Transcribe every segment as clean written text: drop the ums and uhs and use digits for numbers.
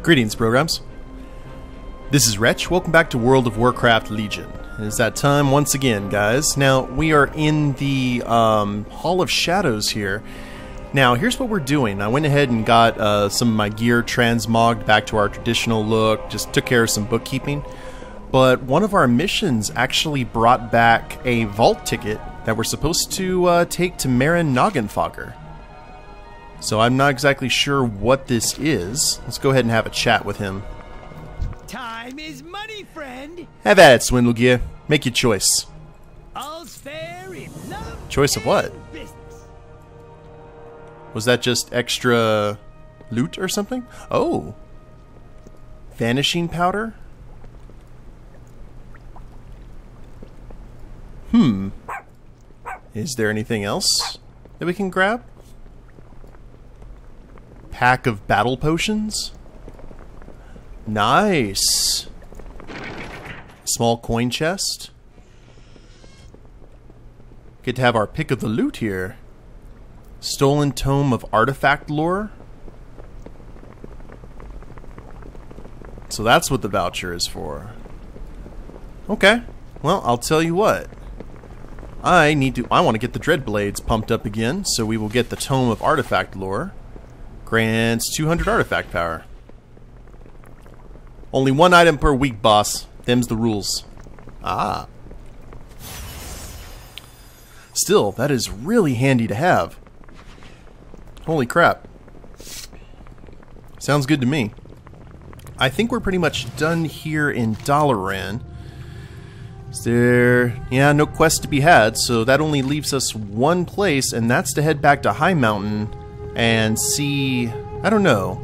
Greetings, programs. This is Wretch. Welcome back to World of Warcraft Legion. It's that time once again, guys. Now, we are in the Hall of Shadows here. Now, here's what we're doing. I went ahead and got some of my gear transmogged back to our traditional look. Just took care of some bookkeeping. But one of our missions actually brought back a vault ticket that we're supposed to take to Marin Noggenfogger. So I'm not exactly sure what this is. Let's go ahead and have a chat with him. Time is money, friend. Have at it, Swindlegear. Make your choice. All's fair in love. Choice of what? Business. Was that just extra loot or something? Oh. Vanishing powder? Is there anything else that we can grab? Pack of battle potions? Nice. Small coin chest. Get to have our pick of the loot here. Stolen tome of artifact lore. So that's what the voucher is for. Okay. Well, I'll tell you what. I want to get the Dreadblades pumped up again, so we will get the tome of artifact lore. Grants 200 artifact power. Only one item per week, boss. Them's the rules. Ah. Still, that is really handy to have. Holy crap. Sounds good to me. I think we're pretty much done here in Dalaran. Is there... yeah, no quest to be had, so that only leaves us one place, and that's to head back to High Mountain and see... I don't know.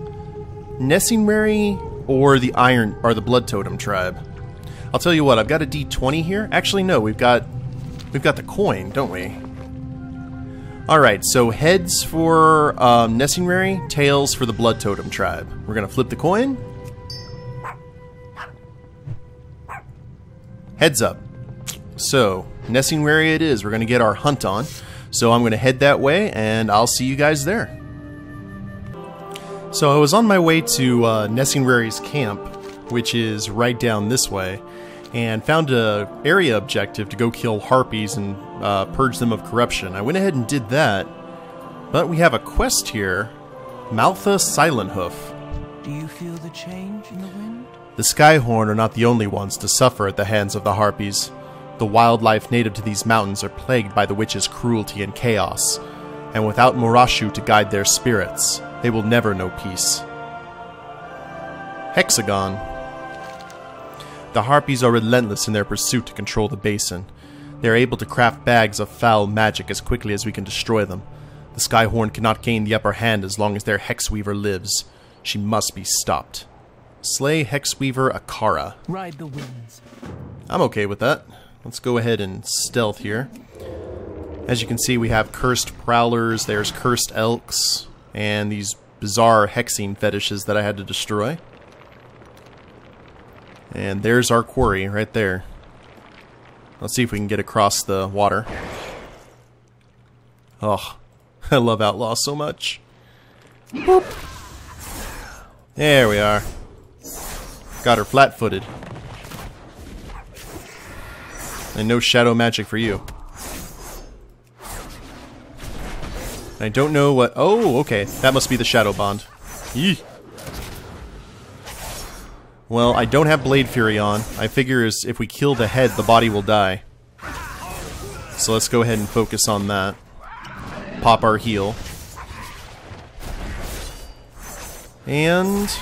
Nesingwary or the Blood Totem tribe. I'll tell you what, I've got a D20 here. Actually, no, we've got the coin, don't we? Alright, so heads for Nesingwary, tails for the Blood Totem tribe. We're gonna flip the coin. Heads up. So, Nesingwary it is. We're gonna get our hunt on. So I'm gonna head that way, and I'll see you guys there. So I was on my way to Nesingwary's camp, which is right down this way, and found a area objective to go kill harpies and purge them of corruption. I went ahead and did that, but we have a quest here. Maltha Silenthoof. Do you feel the change in the wind? The Skyhorn are not the only ones to suffer at the hands of the harpies. The wildlife native to these mountains are plagued by the witch's cruelty and chaos, and without Murashu to guide their spirits, they will never know peace. Hexagon. The harpies are relentless in their pursuit to control the basin. They are able to craft bags of foul magic as quickly as we can destroy them. The Skyhorn cannot gain the upper hand as long as their Hexweaver lives. She must be stopped. Slay Hexweaver Akara. Ride the winds. I'm okay with that. Let's go ahead and stealth here. As you can see, we have cursed prowlers, there's cursed elks, and these bizarre hexing fetishes that I had to destroy. And there's our quarry right there. Let's see if we can get across the water. Oh, I love Outlaw so much. Boop. There we are. Got her flat-footed. And no shadow magic for you. I don't know what... oh, okay. That must be the Shadow Bond. Yee. Well, I don't have Blade Fury on. I figure if we kill the head, the body will die. So let's go ahead and focus on that. Pop our heal. And...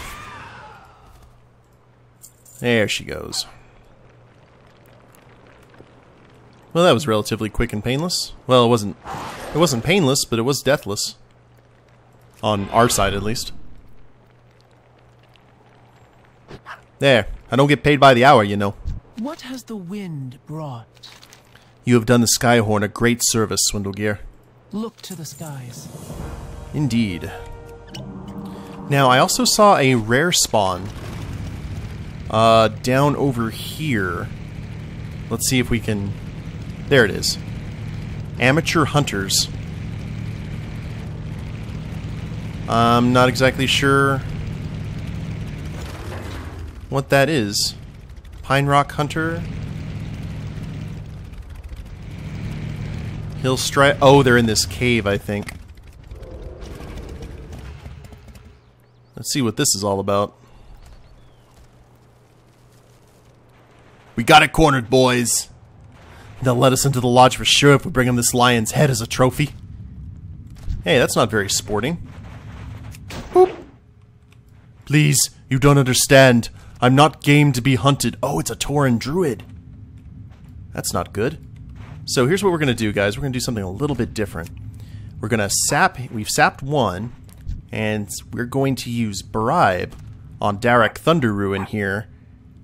there she goes. Well, that was relatively quick and painless. Well, it wasn't painless, but it was deathless. On our side, at least. There. I don't get paid by the hour, you know. What has the wind brought? You have done the Skyhorn a great service, Swindlegear. Look to the skies. Indeed. Now, I also saw a rare spawn down over here. Let's see if we can... there it is. Amateur hunters. I'm not exactly sure what that is. Pine Rock Hunter. Hill Strike. Oh, they're in this cave, I think. Let's see what this is all about. We got it cornered, boys. They'll let us into the lodge for sure if we bring them this lion's head as a trophy. Hey, that's not very sporting. Boop. Please, you don't understand. I'm not game to be hunted. Oh, it's a Tauren druid. That's not good. So here's what we're going to do, guys. We're going to do something a little bit different. We're going to sap... We've sapped one, and we're going to use Bribe on Darak Thunder Ruin here,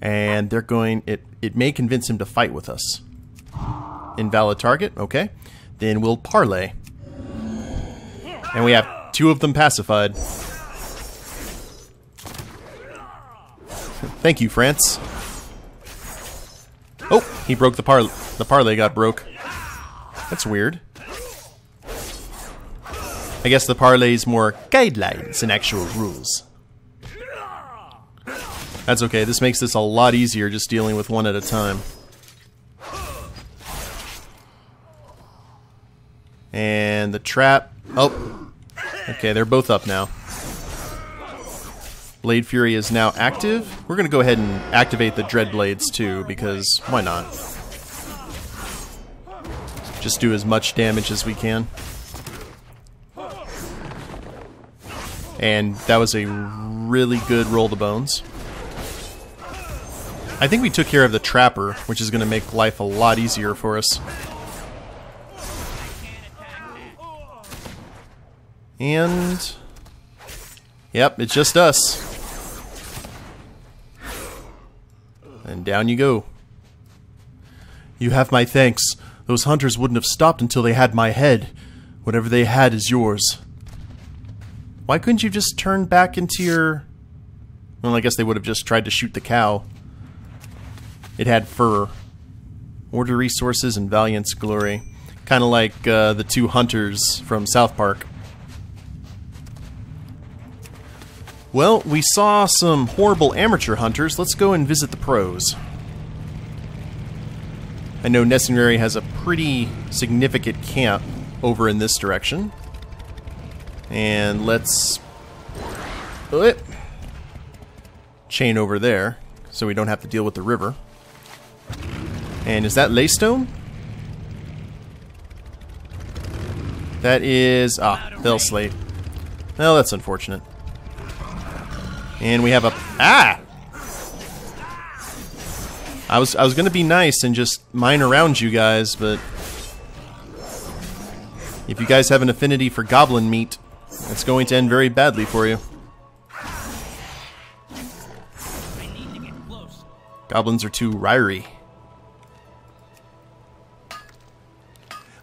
and they're going... It may convince him to fight with us. Invalid target, okay. Then we'll Parlay. And we have 2 of them pacified. Thank you, France. Oh, he broke the parlay. The parlay got broke. That's weird. I guess the parlay's more guidelines than actual rules. That's okay. This makes this a lot easier just dealing with one at a time. And the trap. Oh. Okay, they're both up now. Blade Fury is now active. We're going to go ahead and activate the Dread Blades too, because why not? Just do as much damage as we can. And that was a really good roll to bones. I think we took care of the Trapper, which is going to make life a lot easier for us. And... yep, it's just us. And down you go. You have my thanks. Those hunters wouldn't have stopped until they had my head. Whatever they had is yours. Why couldn't you just turn back into your... well, I guess they would have just tried to shoot the cow. It had fur. Order resources and Valiant's glory. Kind of like the 2 hunters from South Park. Well, we saw some horrible amateur hunters. Let's go and visit the pros. I know Nesingwary has a pretty significant camp over in this direction. And let's... chain over there, so we don't have to deal with the river. And is that Laystone? That is... Bell Slate. Well, that's unfortunate. And we have a... I was gonna be nice and just mine around you guys, but... if you guys have an affinity for goblin meat, it's going to end very badly for you. Goblins are too wiry.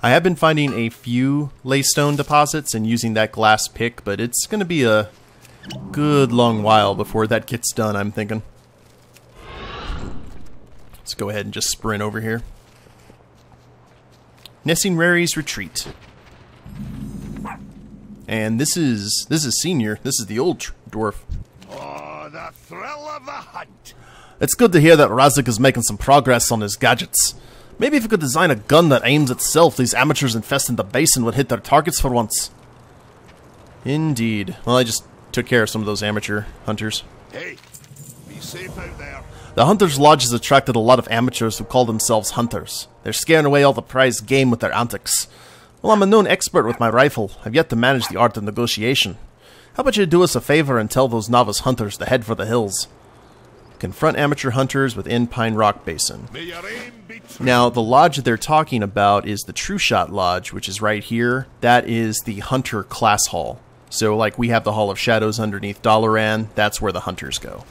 I have been finding a few Laystone deposits and using that glass pick, but it's going to be a good long while before that gets done, I'm thinking. Let's go ahead and just sprint over here. Nesingwary's Retreat. And this is Senior. This is the old dwarf. Oh, the thrill of the hunt! It's good to hear that Razik is making some progress on his gadgets. Maybe if he could design a gun that aims itself, these amateurs infesting the basin would hit their targets for once. Indeed. Well, I just took care of some of those amateur hunters. Hey, be safe out there. The Hunters' Lodge has attracted a lot of amateurs who call themselves hunters. They're scaring away all the prized game with their antics. Well, I'm a known expert with my rifle. I've yet to manage the art of negotiation. How about you do us a favor and tell those novice hunters to head for the hills? Confront amateur hunters within Pine Rock Basin. May your aim be true. Now, the lodge that they're talking about is the True Shot Lodge, which is right here. That is the Hunter Class Hall. So, like, we have the Hall of Shadows underneath Dalaran. That's where the hunters go.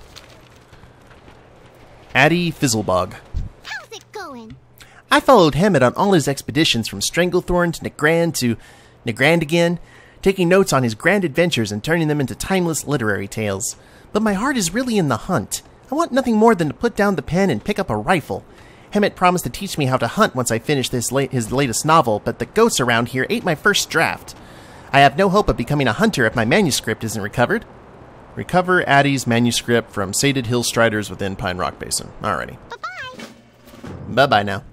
Addie Fizzlebog. How's it going? I followed Hemet on all his expeditions from Stranglethorn to Nagrand again, taking notes on his grand adventures and turning them into timeless literary tales. But my heart is really in the hunt. I want nothing more than to put down the pen and pick up a rifle. Hemet promised to teach me how to hunt once I finished his latest novel, but the ghosts around here ate my first draft. I have no hope of becoming a hunter if my manuscript isn't recovered. Recover Addie's manuscript from sated hill striders within Pine Rock Basin. Alrighty. Bye-bye. Bye-bye now.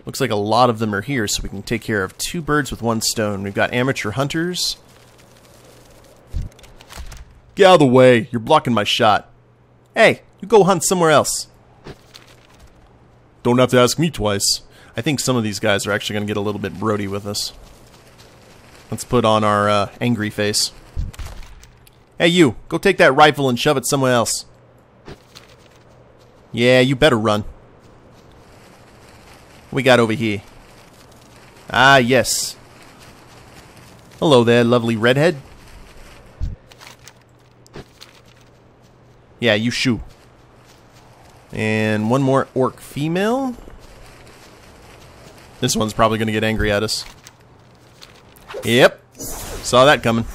Looks like a lot of them are here, so we can take care of 2 birds with 1 stone. We've got amateur hunters. Get out of the way. You're blocking my shot. Hey, you go hunt somewhere else. Don't have to ask me twice. I think some of these guys are actually going to get a little bit brody with us. Let's put on our angry face. Hey you, go take that rifle and shove it somewhere else. Yeah, you better run. What we got over here? Ah, yes. Hello there, lovely redhead. Yeah, you shoo. And one more orc female. This one's probably going to get angry at us. Yep. Saw that coming.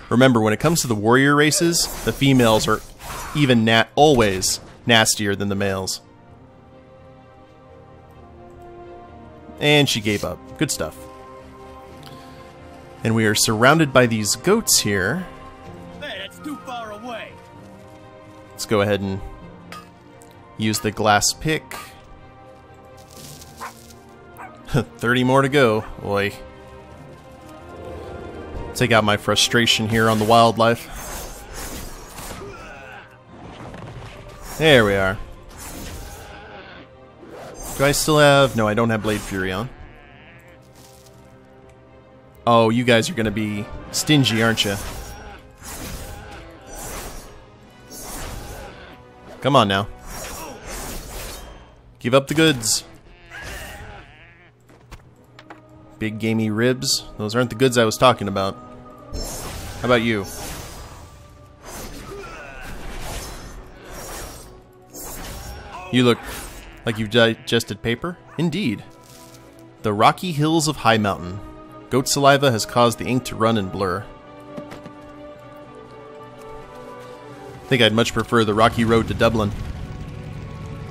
Remember, when it comes to the warrior races, the females are even always nastier than the males. And she gave up. Good stuff. And we are surrounded by these goats here. Hey, that's too far away. Let's go ahead and use the glass pick. 30 more to go. Boy. Take out my frustration here on the wildlife. There we are. Do I still have... No, I don't have Blade Fury on. Oh, you guys are going to be stingy, aren't you? Come on now. Give up the goods. Big gamey ribs. Those aren't the goods I was talking about. How about you? You look like you've digested paper? Indeed. The rocky hills of High Mountain. Goat saliva has caused the ink to run and blur. I think I'd much prefer the rocky road to Dublin.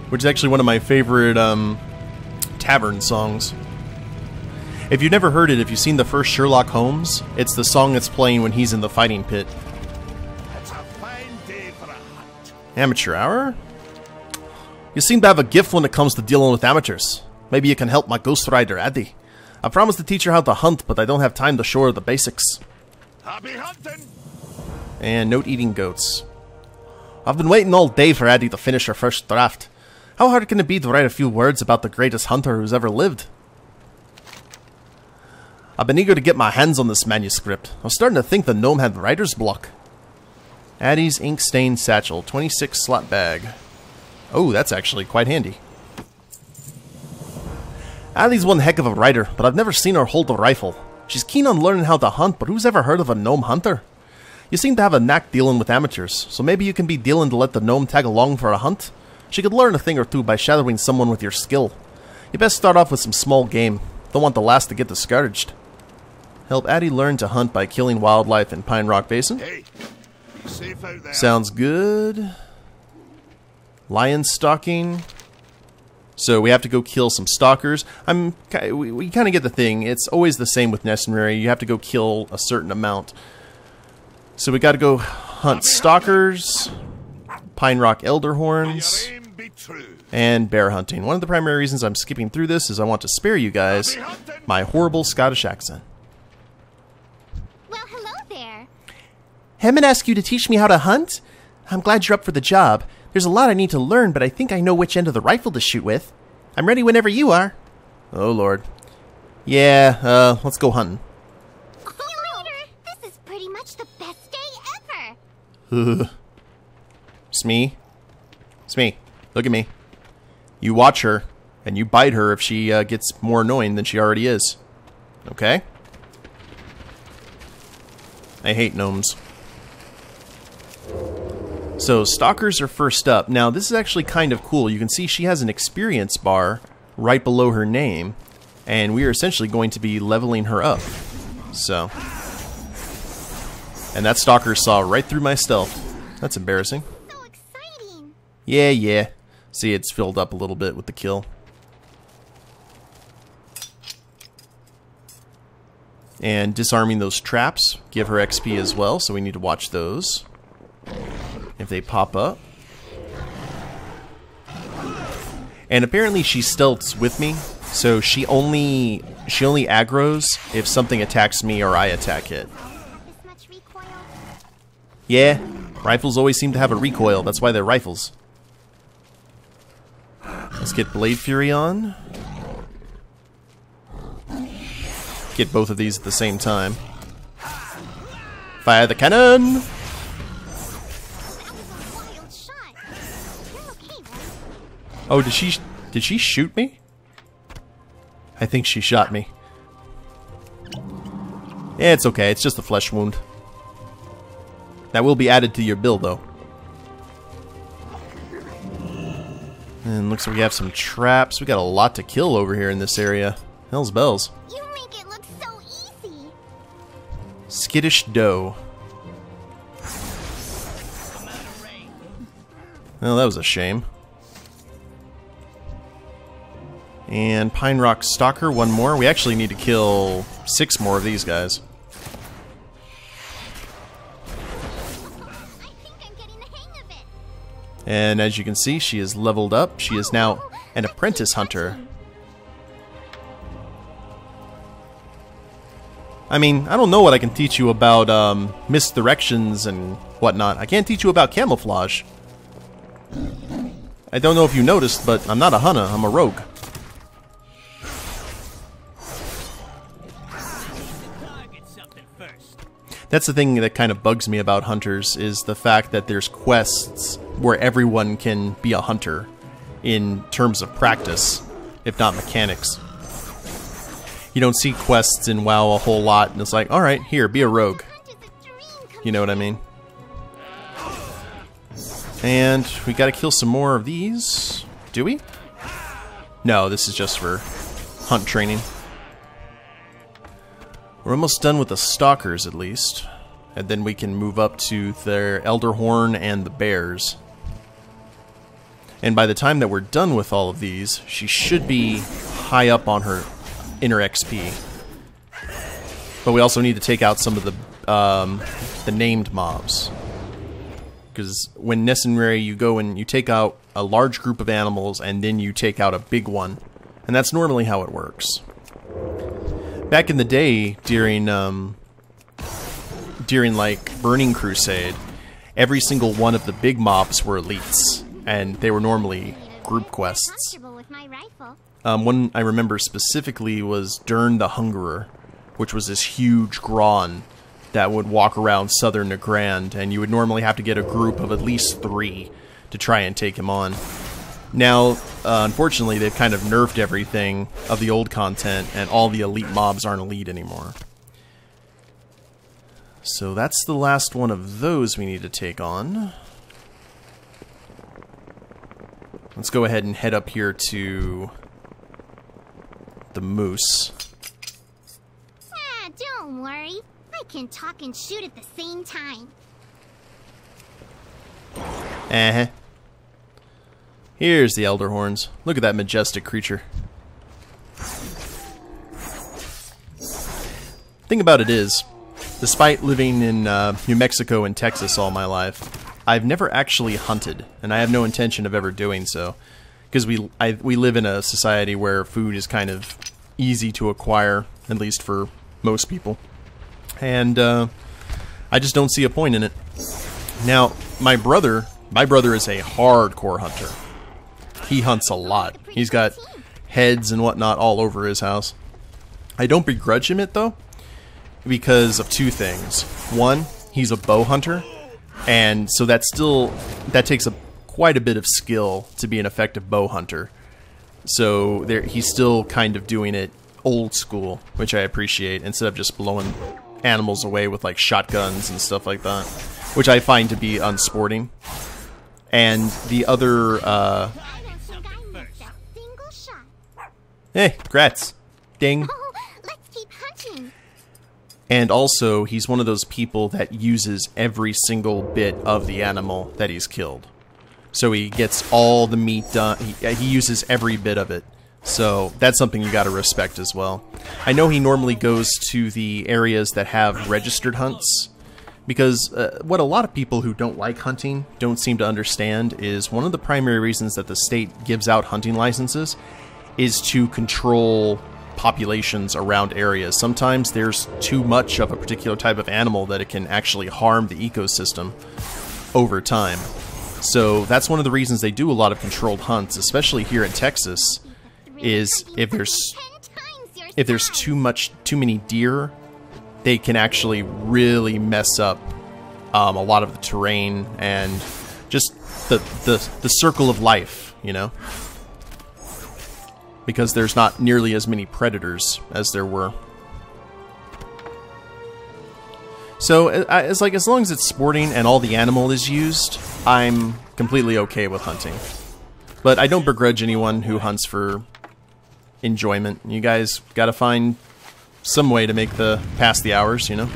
Which is actually one of my favorite tavern songs. If you've never heard it, if you've seen the first Sherlock Holmes, it's the song that's playing when he's in the fighting pit. It's a fine day for a hunt. Amateur hour? You seem to have a gift when it comes to dealing with amateurs. Maybe you can help my ghost rider, Addie. I promised to teach her how to hunt, but I don't have time to show her the basics. Happy hunting! And note eating goats. I've been waiting all day for Addie to finish her first draft. How hard can it be to write a few words about the greatest hunter who's ever lived? I've been eager to get my hands on this manuscript. I was starting to think the gnome had writer's block. Addie's ink-stained satchel, 26 slot bag. Oh, that's actually quite handy. Addie's one heck of a writer, but I've never seen her hold a rifle. She's keen on learning how to hunt, but who's ever heard of a gnome hunter? You seem to have a knack dealing with amateurs, so maybe you can be dealing to let the gnome tag along for a hunt? She could learn a thing or two by shadowing someone with your skill. You best start off with some small game. Don't want the last to get discouraged. Help Addie learn to hunt by killing wildlife in Pine Rock Basin. Hey, be safe out there. Sounds good. Lion stalking. So we have to go kill some stalkers. We kind of get the thing. It's always the same with Nesingwary. You have to go kill a certain amount. So we got to go hunt stalkers, Pine Rock Elderhorns, Your aim be true. and bear hunting. One of the primary reasons I'm skipping through this is I want to spare you guys Happy hunting! my horrible Scottish accent. Well, hello there. Hemet asked you to teach me how to hunt? I'm glad you're up for the job. There's a lot I need to learn, but I think I know which end of the rifle to shoot with. I'm ready whenever you are. Oh, Lord. Yeah, let's go hunting. Leader, this is pretty much the best day ever. Smee. Smee, look at me. You watch her, and you bite her if she gets more annoying than she already is. Okay? I hate gnomes. So, stalkers are first up. Now, this is actually kind of cool. You can see she has an experience bar right below her name, and we are essentially going to be leveling her up. So. And that stalker saw right through my stealth. That's embarrassing. So exciting. Yeah. See, it's filled up a little bit with the kill. And disarming those traps give her XP as well, so we need to watch those if they pop up. And apparently she stealths with me, so she only aggroes if something attacks me or I attack it. This much recoil? Yeah, rifles always seem to have a recoil, that's why they're rifles. Let's get Blade Fury on. Get both of these at the same time. Fire the cannon! That was a wild shot. You're okay, right? Oh, did she shoot me? I think she shot me. Yeah, it's okay, it's just a flesh wound. That will be added to your bill, though. And looks like we have some traps. We got a lot to kill over here in this area. Hell's bells. You make it look so easy. Skittish dough. Well, that was a shame. And Pine Rock Stalker, one more. We actually need to kill 6 more of these guys. I think I'm getting the hang of it. And as you can see, she is leveled up. She is now an apprentice hunter. I mean, I don't know what I can teach you about misdirections and whatnot. I can't teach you about camouflage. I don't know if you noticed, but I'm not a hunter, I'm a rogue. That's the thing that kind of bugs me about hunters, is the fact that there's quests where everyone can be a hunter in terms of practice, if not mechanics. You don't see quests in WoW a whole lot, and it's like, alright, here, be a rogue. Hunt is a dream come You know what I mean? And we gotta kill some more of these. Do we? No, this is just for hunt training. We're almost done with the stalkers, at least. And then we can move up to their Elderhorn and the bears. And by the time that we're done with all of these, she should be high up on her inner XP. But we also need to take out some of the named mobs. Because when Nesingwary, you go and you take out a large group of animals and then you take out a big one. And that's normally how it works. Back in the day, during like Burning Crusade, every single one of the big mobs were elites, and they were normally group quests. comfortable with my rifle. One I remember specifically was Dern the Hungerer, which was this huge Grawn that would walk around southern Nagrand, and you would normally have to get a group of at least 3 to try and take him on. Now, unfortunately, they've kind of nerfed everything of the old content, and all the elite mobs aren't elite anymore. So that's the last one of those we need to take on. Let's go ahead and head up here to the moose. Ah, don't worry. I can talk and shoot at the same time. Uh-huh. Here's the Elderhorns. Look at that majestic creature. Thing about it is, despite living in New Mexico and Texas all my life, I've never actually hunted, and I have no intention of ever doing so. Because we live in a society where food is kind of easy to acquire, at least for most people. And I just don't see a point in it. Now, my brother is a hardcore hunter. He hunts a lot. He's got heads and whatnot all over his house. I don't begrudge him it, though, because of 2 things. One, he's a bow hunter, and so that takes quite a bit of skill to be an effective bow hunter. So he's still kind of doing it old school, which I appreciate, instead of just blowing animals away with like shotguns and stuff like that, which I find to be unsporting. And the other, Single shot. hey, grats. Ding. Oh, let's keep hunting. And also, he's one of those people that uses every single bit of the animal that he's killed. So he gets all the meat done. He uses every bit of it. So that's something you gotta respect as well. I know he normally goes to the areas that have registered hunts, because what a lot of people who don't like hunting don't seem to understand is one of the primary reasons that the state gives out hunting licenses is to control populations around areas. Sometimes there's too much of a particular type of animal that it can actually harm the ecosystem over time. So that's one of the reasons they do a lot of controlled hunts, especially here in Texas, is if there's too many deer, they can actually really mess up a lot of the terrain and just the circle of life, you know? Because there's not nearly as many predators as there were. So as long as it's sporting and all the animal is used, I'm completely okay with hunting. But I don't begrudge anyone who hunts for enjoyment. You guys gotta find some way to pass the hours, you know?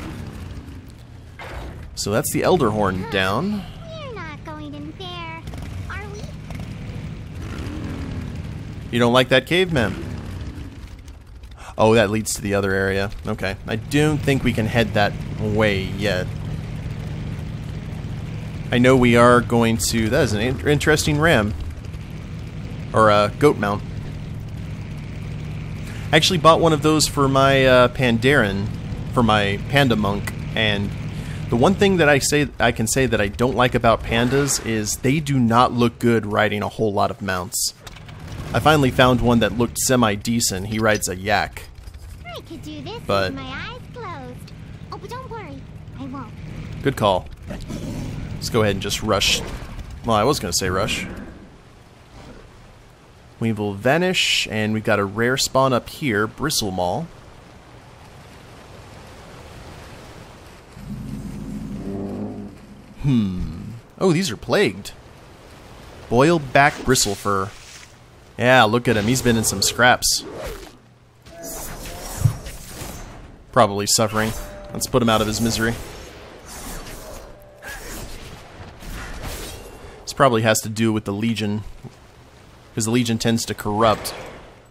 So that's the Elder Horn down. We're not going in there, are we? You don't like that caveman? Oh, that leads to the other area. Okay. I don't think we can head that way yet. I know we are going to... That is an interesting ram. Or a goat mount. I actually bought one of those for my Pandaren, for my Panda Monk, and the one thing that I can say that I don't like about pandas is they do not look good riding a whole lot of mounts. I finally found one that looked semi-decent. He rides a yak. I could do this But with my eyes closed. Oh, but don't worry, I won't. good call. Let's go ahead and just rush. Well, I was going to say rush. We will vanish, and we've got a rare spawn up here, Bristle Maul. Oh, these are plagued. Boiled back bristle fur. Yeah, look at him. He's been in some scraps. Probably suffering. Let's put him out of his misery. This probably has to do with the Legion, because the Legion tends to corrupt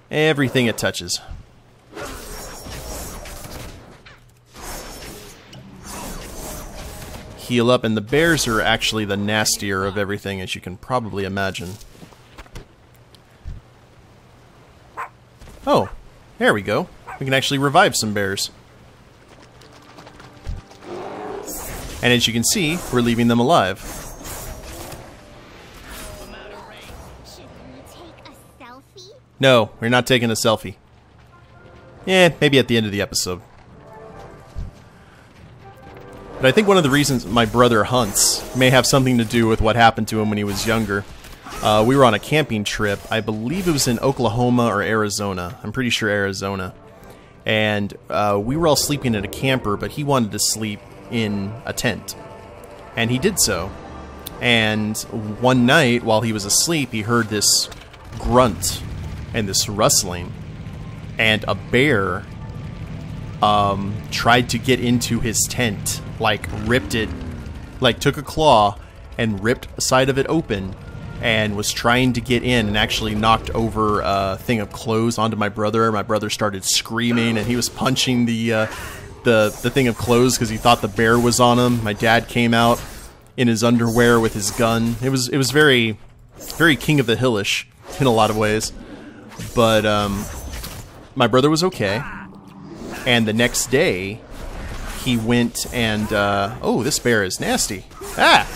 everything it touches. Heal up, and the bears are actually the nastier of everything, as you can probably imagine. Oh, there we go. We can actually revive some bears. And as you can see, we're leaving them alive. Should we take a selfie? No, we're not taking a selfie. Yeah, maybe at the end of the episode. But I think one of the reasons my brother hunts may have something to do with what happened to him when he was younger. We were on a camping trip. I believe it was in Oklahoma or Arizona. I'm pretty sure Arizona. And we were all sleeping in a camper, but he wanted to sleep in a tent. And he did so. And one night, while he was asleep, he heard this grunt and this rustling. And a bear tried to get into his tent. Like, ripped it, like, took a claw and ripped a side of it open and was trying to get in and actually knocked over a thing of clothes onto my brother. My brother started screaming, and he was punching the thing of clothes because he thought the bear was on him. My dad came out in his underwear with his gun. It was very, very King of the Hillish in a lot of ways. But my brother was okay. And the next day, he went and, oh, this bear is nasty. Ah!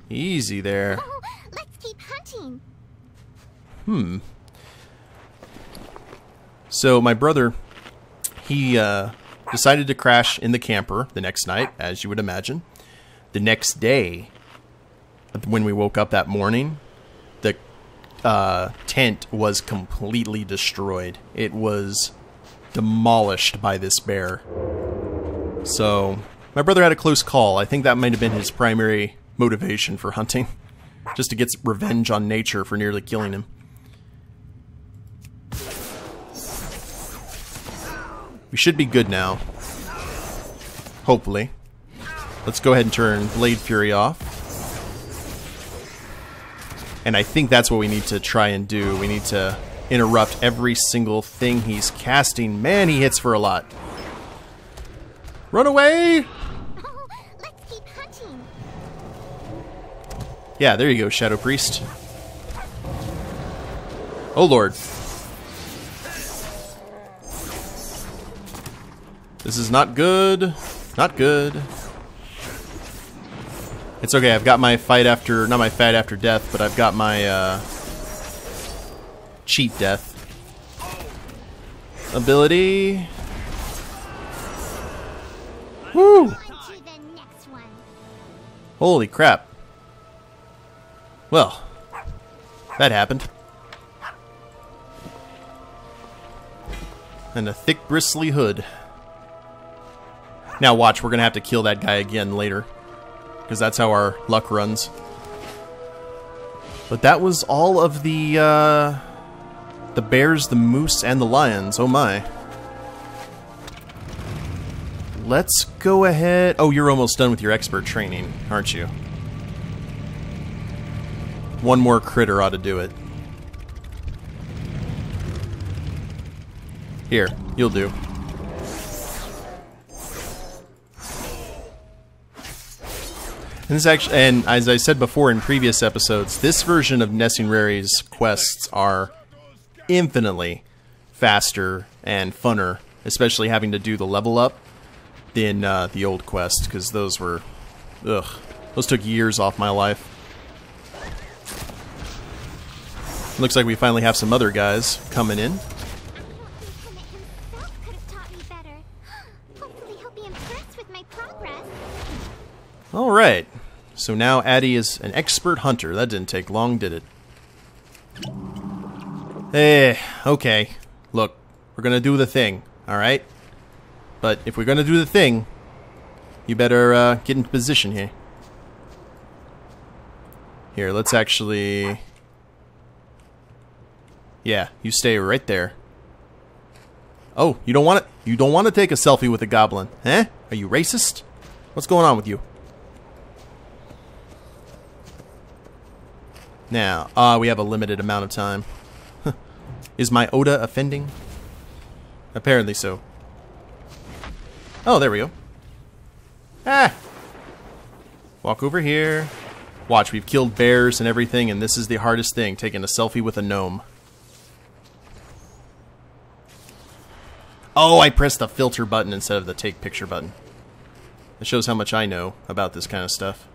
Easy there. Oh, let's keep hunting. So my brother, he decided to crash in the camper the next night, as you would imagine. The next day, when we woke up that morning, the tent was completely destroyed. It was demolished by this bear. So my brother had a close call. I think that might have been his primary motivation for hunting, just to get revenge on nature for nearly killing him. We should be good now, hopefully. Let's go ahead and turn Blade Fury off. And I think that's what we need to try and do. We need to interrupt every single thing he's casting. Man, he hits for a lot. Run away! Oh, let's keep hunting. Yeah, there you go, Shadow Priest. Oh, Lord. This is not good. Not good. It's okay, I've got my fight after... Not my fight after death, but I've got my, cheat death ability. Woo! On to the next one. Holy crap. Well, that happened. And a thick bristly hood. Now watch, we're gonna have to kill that guy again later, because that's how our luck runs. But that was all of the bears, the moose, and the lions. Oh my. Let's go ahead... Oh, you're almost done with your expert training, aren't you? One more critter ought to do it. Here, you'll do. And this actually, and as I said before in previous episodes, this version of Nesingwary's quests are infinitely faster and funner, especially having to do the level up than the old quest, because those were, ugh, those took years off my life. Looks like we finally have some other guys coming in. I don't think Hemet himself could have taught me better. Hopefully he'll be impressed with my progress. Alright, so now Addie is an expert hunter. That didn't take long, did it? Okay. Look, we're gonna do the thing, alright? But if we're gonna do the thing, you better get into position here. Here, let's actually... Yeah, you stay right there. Oh, you don't want it? You don't want to take a selfie with a goblin, huh? Are you racist? What's going on with you? Now, we have a limited amount of time. Is my Oda offending? Apparently so. Oh, there we go. Ah! Walk over here. Watch, we've killed bears and everything, and this is the hardest thing, taking a selfie with a gnome. Oh, I pressed the filter button instead of the take picture button. It shows how much I know about this kind of stuff.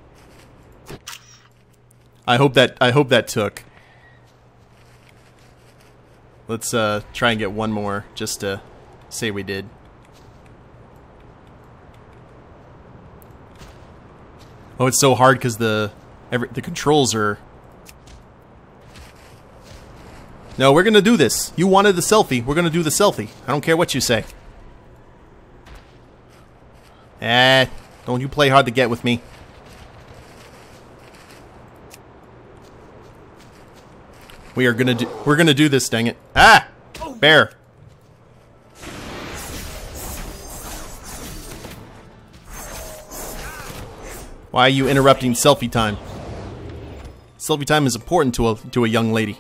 I hope that took. Let's try and get one more just to say we did. Oh, it's so hard because the controls are... No, we're gonna do this. You wanted the selfie. We're gonna do the selfie. I don't care what you say. Don't you play hard to get with me. We're gonna do this, dang it. Ah! Bear. Why are you interrupting selfie time? Selfie time is important to a young lady.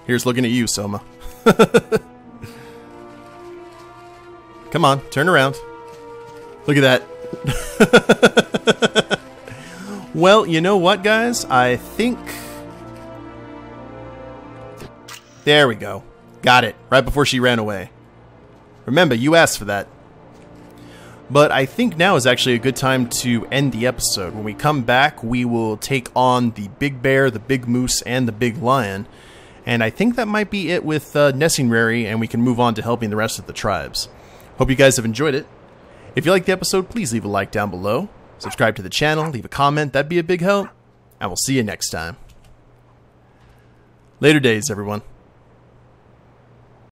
Here's looking at you, Soma. Come on, turn around. Look at that. Well, you know what, guys? I think... There we go. Got it. Right before she ran away. Remember, you asked for that. But I think now is actually a good time to end the episode. When we come back, we will take on the big bear, the big moose, and the big lion. And I think that might be it with Nesingwary, and we can move on to helping the rest of the tribes. Hope you guys have enjoyed it. If you liked the episode, please leave a like down below. Subscribe to the channel, leave a comment, that'd be a big help. And we'll see you next time. Later days, everyone.